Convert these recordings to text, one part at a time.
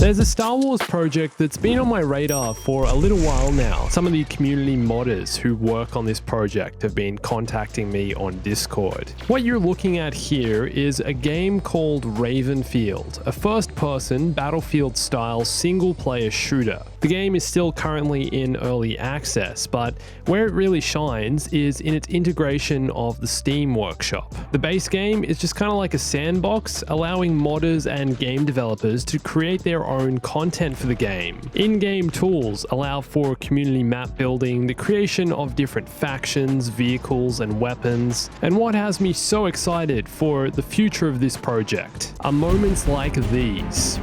There's a Star Wars project that's been on my radar for a little while now. Some of the community modders who work on this project have been contacting me on Discord. What you're looking at here is a game called Ravenfield, a first-person Battlefield-style single-player shooter. The game is still currently in early access, but where it really shines is in its integration of the Steam Workshop. The base game is just kind of like a sandbox, allowing modders and game developers to create their own content for the game. In-game tools allow for community map building, the creation of different factions, vehicles, and weapons. And what has me so excited for the future of this project are moments like these.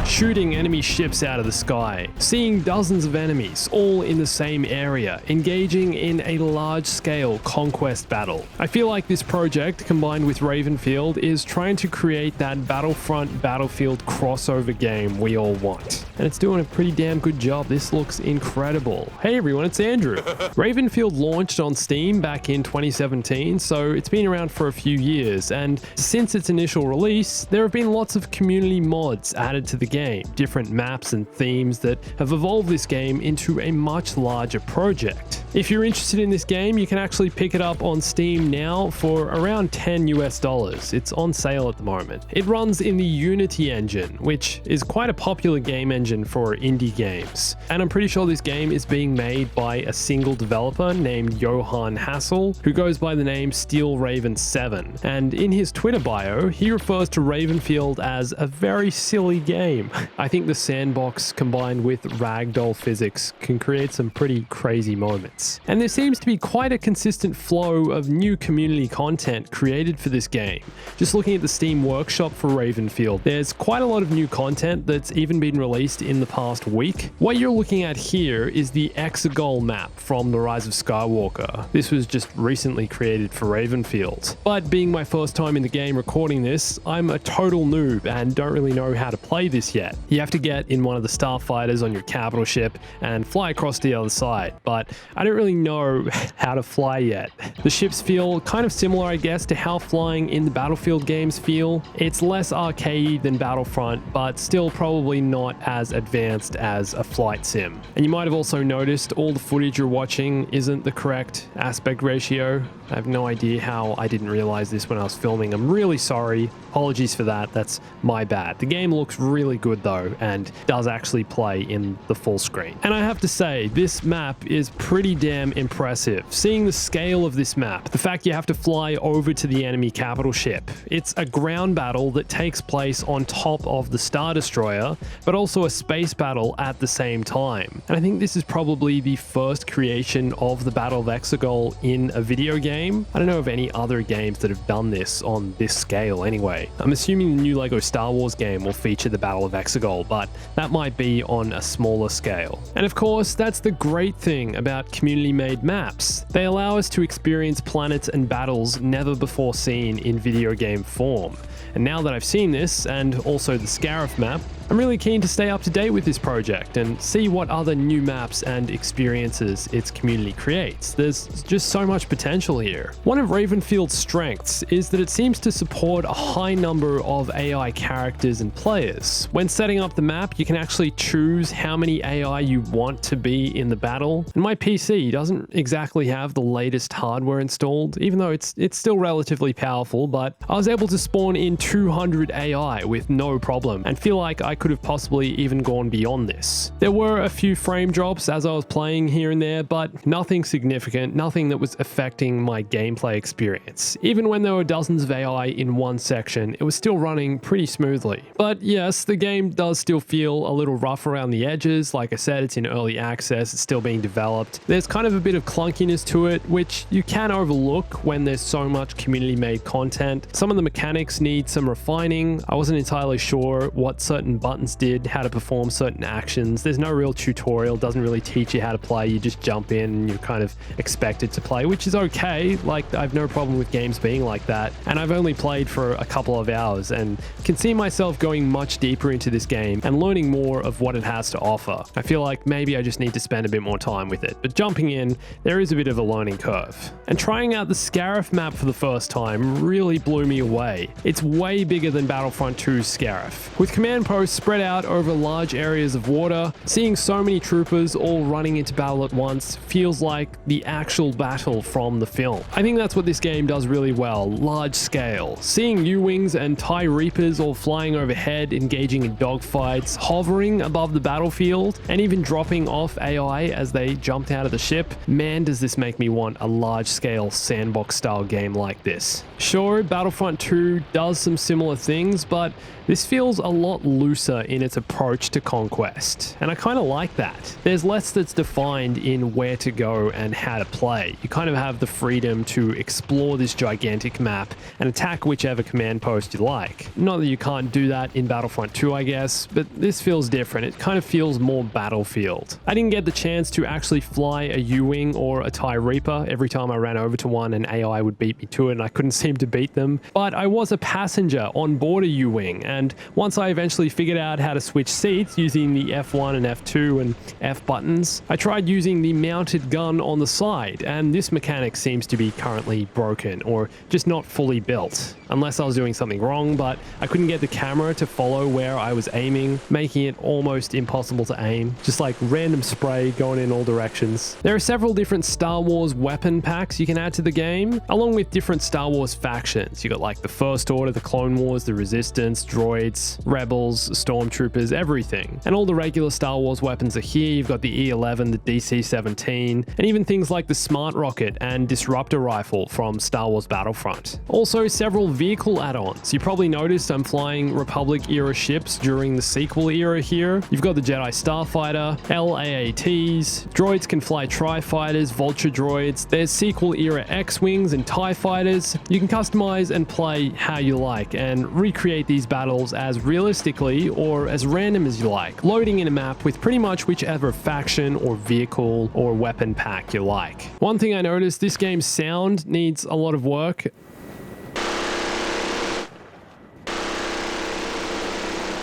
Shooting enemy ships out of the sky, seeing dozens of enemies all in the same area, engaging in a large-scale conquest battle. I feel like this project, combined with Ravenfield, is trying to create that Battlefront Battlefield crossover game we all want. And it's doing a pretty damn good job. This looks incredible. Hey everyone, it's Andrew. Ravenfield launched on Steam back in 2017, so it's been around for a few years, and since its initial release, there have been lots of community mods added to the game. Different maps and themes that have evolved this game into a much larger project. If you're interested in this game, you can actually pick it up on Steam now for around $10 US. It's on sale at the moment. It runs in the Unity engine, which is quite a popular game engine for indie games. And I'm pretty sure this game is being made by a single developer named Johan Hassel, who goes by the name Steel Raven 7. And in his Twitter bio, he refers to Ravenfield as a very silly game. I think the sandbox combined with ragdoll physics can create some pretty crazy moments. And there seems to be quite a consistent flow of new community content created for this game. Just looking at the Steam Workshop for Ravenfield, there's quite a lot of new content that's even been released in the past week. What you're looking at here is the Exegol map from The Rise of Skywalker. This was just recently created for Ravenfield. But being my first time in the game recording this, I'm a total noob and don't really know how to play this yet. You have to get in one of the starfighters on your capital ship and fly across to the other side, but I don't really know how to fly yet. The ships feel kind of similar, I guess, to how flying in the Battlefield games feel. It's less arcadey than Battlefront, but still probably not as advanced as a flight sim. And you might have also noticed all the footage you're watching isn't the correct aspect ratio. I have no idea how I didn't realize this when I was filming. I'm really sorry. Apologies for that. That's my bad. The game looks really good though, and does actually play in the full screen. And I have to say, this map is pretty damn impressive. Seeing the scale of this map, the fact you have to fly over to the enemy capital ship. It's a ground battle that takes place on top of the Star Destroyer, but also a space battle at the same time. And I think this is probably the first creation of the Battle of Exegol in a video game. I don't know of any other games that have done this on this scale anyway. I'm assuming the new LEGO Star Wars game will feature the Battle of Exegol, but that might be on a smaller scale. And of course, that's the great thing about community-made maps. They allow us to experience planets and battles never before seen in video game form. And now that I've seen this, and also the Scarif map, I'm really keen to stay up to date with this project and see what other new maps and experiences its community creates. There's just so much potential here. One of Ravenfield's strengths is that it seems to support a high number of AI characters and players. When setting up the map, you can actually choose how many AI you want to be in the battle. And my PC doesn't exactly have the latest hardware installed, even though it's still relatively powerful, but I was able to spawn in 200 AI with no problem and feel like I could have possibly even gone beyond this. There were a few frame drops as I was playing here and there, but nothing significant, nothing that was affecting my gameplay experience. Even when there were dozens of AI in one section, it was still running pretty smoothly. But yes, the game does still feel a little rough around the edges. Like I said, it's in early access, it's still being developed. There's kind of a bit of clunkiness to it, which you can overlook when there's so much community-made content. Some of the mechanics need some refining. I wasn't entirely sure what certain buttons did, how to perform certain actions. There's no real tutorial, doesn't really teach you how to play. You just jump in and you're kind of expected to play, which is okay. Like, I have no problem with games being like that. And I've only played for a couple of hours and can see myself going much deeper into this game and learning more of what it has to offer. I feel like maybe I just need to spend a bit more time with it. But jump jumping in, there is a bit of a learning curve. And trying out the Scarif map for the first time really blew me away. It's way bigger than Battlefront 2's Scarif. With command posts spread out over large areas of water, seeing so many troopers all running into battle at once feels like the actual battle from the film. I think that's what this game does really well, large scale. Seeing U-Wings and TIE Reapers all flying overhead, engaging in dogfights, hovering above the battlefield, and even dropping off AI as they jumped out of the ship, man does this make me want a large-scale sandbox-style game like this. Sure, Battlefront 2 does some similar things, but this feels a lot looser in its approach to conquest, and I kind of like that. There's less that's defined in where to go and how to play. You kind of have the freedom to explore this gigantic map and attack whichever command post you like. Not that you can't do that in Battlefront 2, I guess, but this feels different. It kind of feels more Battlefield. I didn't get the chance to actually fly a U-Wing or a TIE Reaper. Every time I ran over to one, an AI would beat me to it and I couldn't seem to beat them. But I was a passenger on board a U-Wing, and once I eventually figured out how to switch seats using the F1 and F2 and F buttons, I tried using the mounted gun on the side, and this mechanic seems to be currently broken or just not fully built. Unless I was doing something wrong, but I couldn't get the camera to follow where I was aiming, making it almost impossible to aim. Just like random spray going in all directions. There are several different Star Wars weapon packs you can add to the game, along with different Star Wars factions. You got like the First Order, the Clone Wars, the Resistance, droids, rebels, stormtroopers, everything. And all the regular Star Wars weapons are here. You've got the E11, the DC-17, and even things like the Smart Rocket and Disruptor Rifle from Star Wars Battlefront. Also, several vehicle add-ons. You probably noticed I'm flying Republic-era ships during the sequel era here. You've got the Jedi Starfighter, LAATs, droids can fly Tri-Fighters, Vulture droids, there's sequel-era X-Wings and TIE Fighters. You can customize and play how you like and recreate these battles as realistically or as random as you like, loading in a map with pretty much whichever faction or vehicle or weapon pack you like. One thing I noticed, this game's sound needs a lot of work.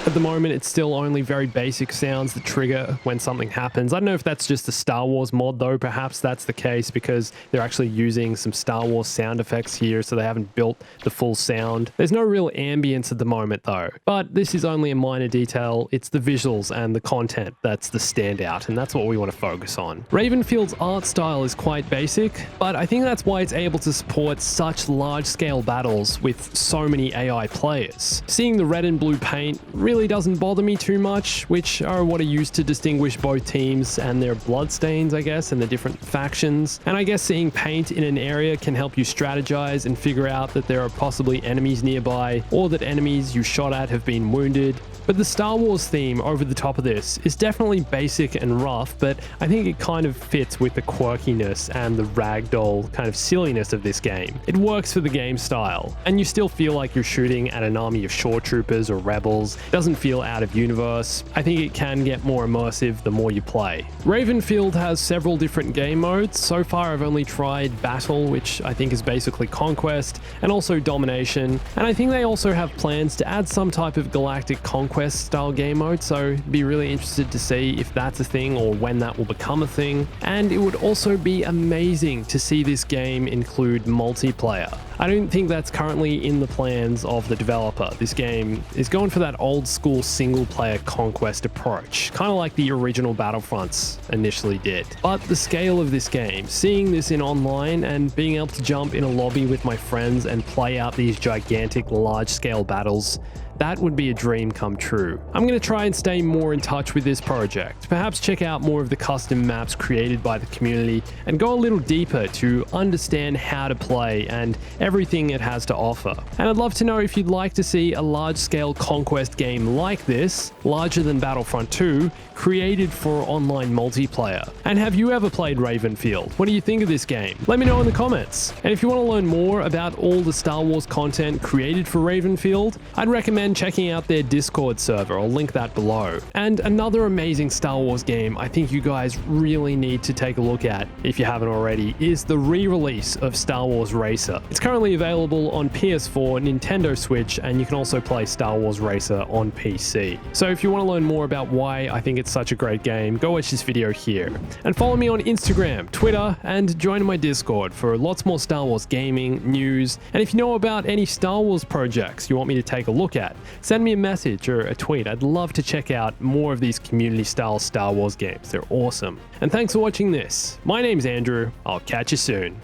At the moment, it's still only very basic sounds that trigger when something happens. I don't know if that's just a Star Wars mod though. Perhaps that's the case because they're actually using some Star Wars sound effects here, so they haven't built the full sound. There's no real ambience at the moment though. But this is only a minor detail. It's the visuals and the content that's the standout, and that's what we want to focus on. Ravenfield's art style is quite basic, but I think that's why it's able to support such large-scale battles with so many AI players. Seeing the red and blue paint really doesn't bother me too much, which are what are used to distinguish both teams and their bloodstains, I guess, and the different factions. And I guess seeing paint in an area can help you strategize and figure out that there are possibly enemies nearby, or that enemies you shot at have been wounded. But the Star Wars theme over the top of this is definitely basic and rough, but I think it kind of fits with the quirkiness and the ragdoll kind of silliness of this game. It works for the game style, and you still feel like you're shooting at an army of shore troopers or rebels. It doesn't feel out of universe. I think it can get more immersive the more you play. Ravenfield has several different game modes. So far I've only tried Battle, which I think is basically Conquest, and also Domination, and I think they also have plans to add some type of galactic conquest style game mode, so be really interested to see if that's a thing or when that will become a thing. And it would also be amazing to see this game include multiplayer. I don't think that's currently in the plans of the developer. This game is going for that old school single player conquest approach, kind of like the original Battlefronts initially did. But the scale of this game, seeing this in online and being able to jump in a lobby with my friends and play out these gigantic large scale battles, that would be a dream come true. I'm going to try and stay more in touch with this project, perhaps check out more of the custom maps created by the community and go a little deeper to understand how to play and everything it has to offer. And I'd love to know if you'd like to see a large-scale conquest game like this, larger than Battlefront 2, created for online multiplayer. And have you ever played Ravenfield? What do you think of this game? Let me know in the comments. And if you want to learn more about all the Star Wars content created for Ravenfield, I'd recommend recommend checking out their Discord server, I'll link that below. And another amazing Star Wars game I think you guys really need to take a look at, if you haven't already, is the re-release of Star Wars Racer. It's currently available on PS4, Nintendo Switch, and you can also play Star Wars Racer on PC. So if you want to learn more about why I think it's such a great game, go watch this video here. And follow me on Instagram, Twitter, and join my Discord for lots more Star Wars gaming, news, and if you know about any Star Wars projects you want me to take a look at, send me a message or a tweet. I'd love to check out more of these community-style Star Wars games. They're awesome. And thanks for watching this. My name's Andrew. I'll catch you soon.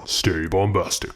Stay bombastic.